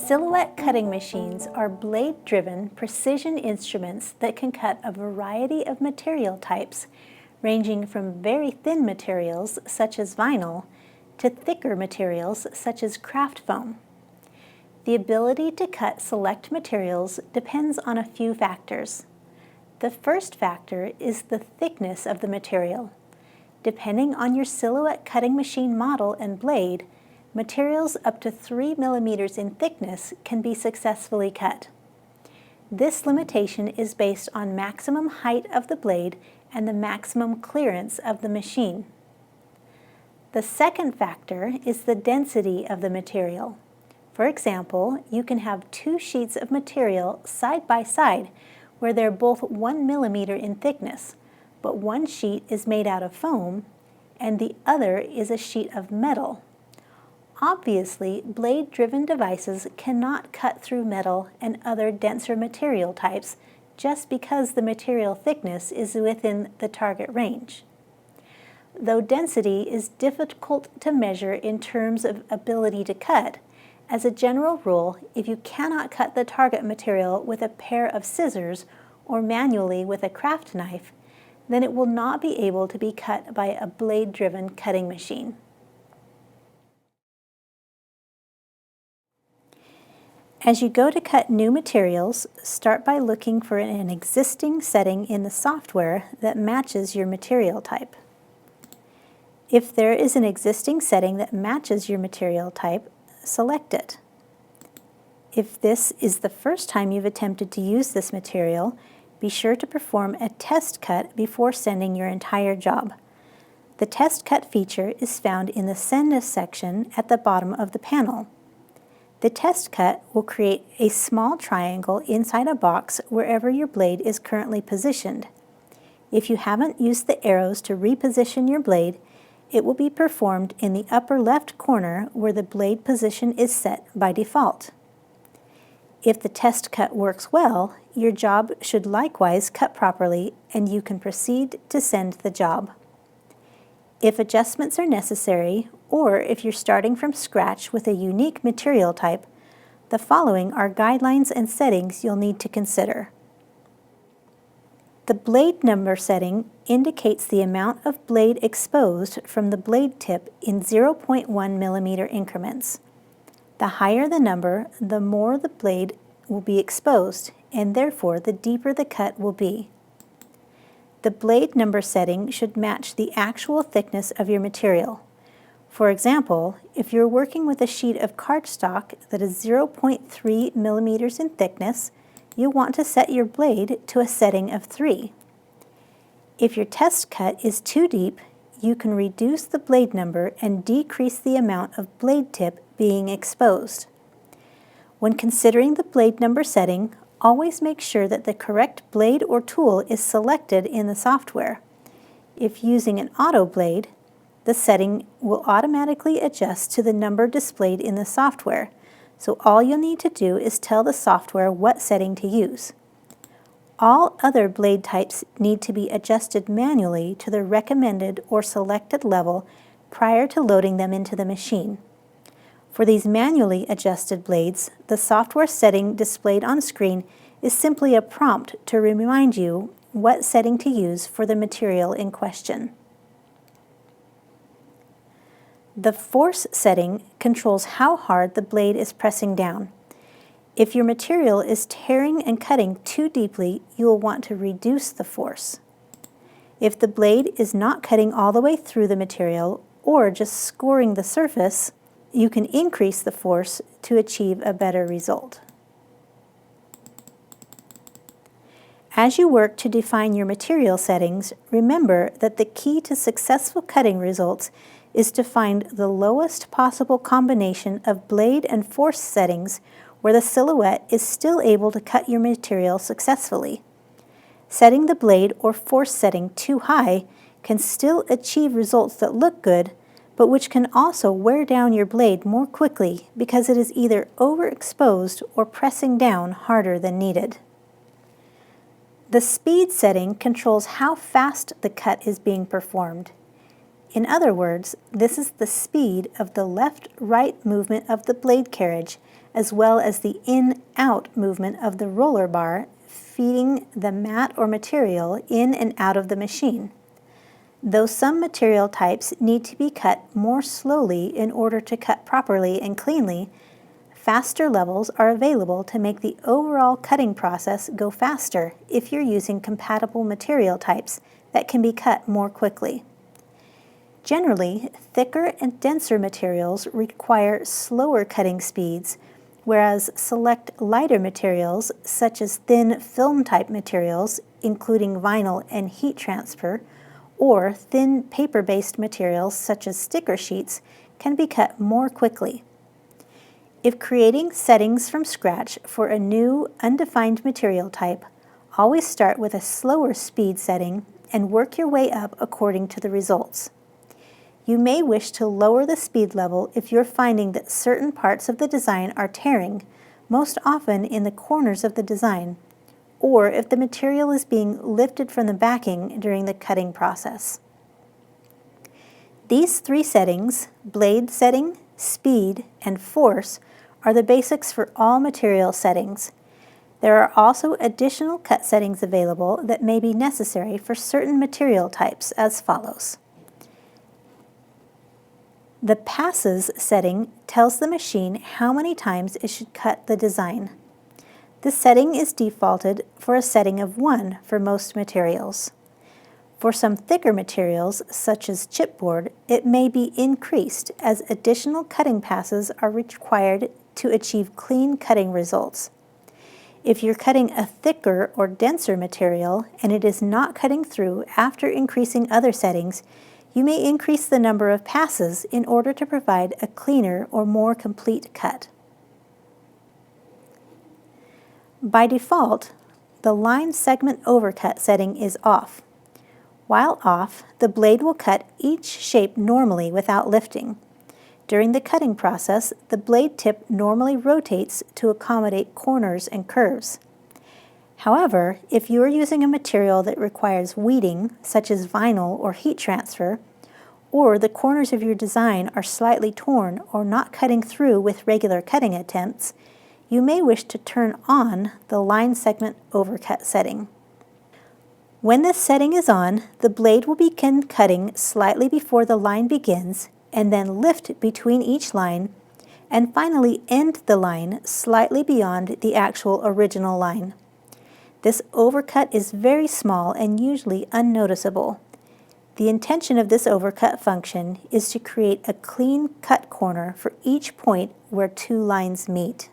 Silhouette cutting machines are blade-driven precision instruments that can cut a variety of material types, ranging from very thin materials such as vinyl to thicker materials such as craft foam. The ability to cut select materials depends on a few factors. The first factor is the thickness of the material. Depending on your silhouette cutting machine model and blade, materials up to 3 millimeters in thickness can be successfully cut. This limitation is based on maximum height of the blade and the maximum clearance of the machine. The second factor is the density of the material. For example, you can have two sheets of material side by side where they're both 1 millimeter in thickness, but one sheet is made out of foam and the other is a sheet of metal. Obviously, blade-driven devices cannot cut through metal and other denser material types just because the material thickness is within the target range. Though density is difficult to measure in terms of ability to cut, as a general rule, if you cannot cut the target material with a pair of scissors or manually with a craft knife, then it will not be able to be cut by a blade-driven cutting machine. As you go to cut new materials, start by looking for an existing setting in the software that matches your material type. If there is an existing setting that matches your material type, select it. If this is the first time you've attempted to use this material, be sure to perform a test cut before sending your entire job. The test cut feature is found in the Send Us section at the bottom of the panel. The test cut will create a small triangle inside a box wherever your blade is currently positioned. If you haven't used the arrows to reposition your blade, it will be performed in the upper left corner where the blade position is set by default. If the test cut works well, your job should likewise cut properly and you can proceed to send the job. If adjustments are necessary, or if you're starting from scratch with a unique material type, the following are guidelines and settings you'll need to consider. The blade number setting indicates the amount of blade exposed from the blade tip in 0.1 millimeter increments. The higher the number, the more the blade will be exposed, and therefore the deeper the cut will be. The blade number setting should match the actual thickness of your material. For example, if you're working with a sheet of cardstock that is 0.3 millimeters in thickness, you'll want to set your blade to a setting of 3. If your test cut is too deep, you can reduce the blade number and decrease the amount of blade tip being exposed. When considering the blade number setting, always make sure that the correct blade or tool is selected in the software. If using an auto blade, the setting will automatically adjust to the number displayed in the software, so all you'll need to do is tell the software what setting to use. All other blade types need to be adjusted manually to the recommended or selected level prior to loading them into the machine. For these manually adjusted blades, the software setting displayed on screen is simply a prompt to remind you what setting to use for the material in question. The force setting controls how hard the blade is pressing down. If your material is tearing and cutting too deeply, you will want to reduce the force. If the blade is not cutting all the way through the material or just scoring the surface, you can increase the force to achieve a better result. As you work to define your material settings, remember that the key to successful cutting results is to find the lowest possible combination of blade and force settings where the silhouette is still able to cut your material successfully. Setting the blade or force setting too high can still achieve results that look good, but which can also wear down your blade more quickly because it is either overexposed or pressing down harder than needed. The speed setting controls how fast the cut is being performed. In other words, this is the speed of the left-right movement of the blade carriage, as well as the in-out movement of the roller bar feeding the mat or material in and out of the machine. Though some material types need to be cut more slowly in order to cut properly and cleanly, faster levels are available to make the overall cutting process go faster if you're using compatible material types that can be cut more quickly. Generally, thicker and denser materials require slower cutting speeds, whereas select lighter materials such as thin film-type materials, including vinyl and heat transfer, or thin paper-based materials such as sticker sheets can be cut more quickly. If creating settings from scratch for a new, undefined material type, always start with a slower speed setting and work your way up according to the results. You may wish to lower the speed level if you're finding that certain parts of the design are tearing, most often in the corners of the design, or if the material is being lifted from the backing during the cutting process. These three settings, blade setting, speed, and force, are the basics for all material settings. There are also additional cut settings available that may be necessary for certain material types as follows. The passes setting tells the machine how many times it should cut the design. This setting is defaulted for a setting of 1 for most materials. For some thicker materials, such as chipboard, it may be increased as additional cutting passes are required to achieve clean cutting results. If you're cutting a thicker or denser material and it is not cutting through after increasing other settings, you may increase the number of passes in order to provide a cleaner or more complete cut. By default, the line segment overcut setting is off. While off, the blade will cut each shape normally without lifting. During the cutting process, the blade tip normally rotates to accommodate corners and curves. However, if you are using a material that requires weeding, such as vinyl or heat transfer, or the corners of your design are slightly torn or not cutting through with regular cutting attempts, you may wish to turn on the line segment overcut setting. When this setting is on, the blade will begin cutting slightly before the line begins and then lift between each line and finally end the line slightly beyond the actual original line. This overcut is very small and usually unnoticeable. The intention of this overcut function is to create a clean cut corner for each point where two lines meet.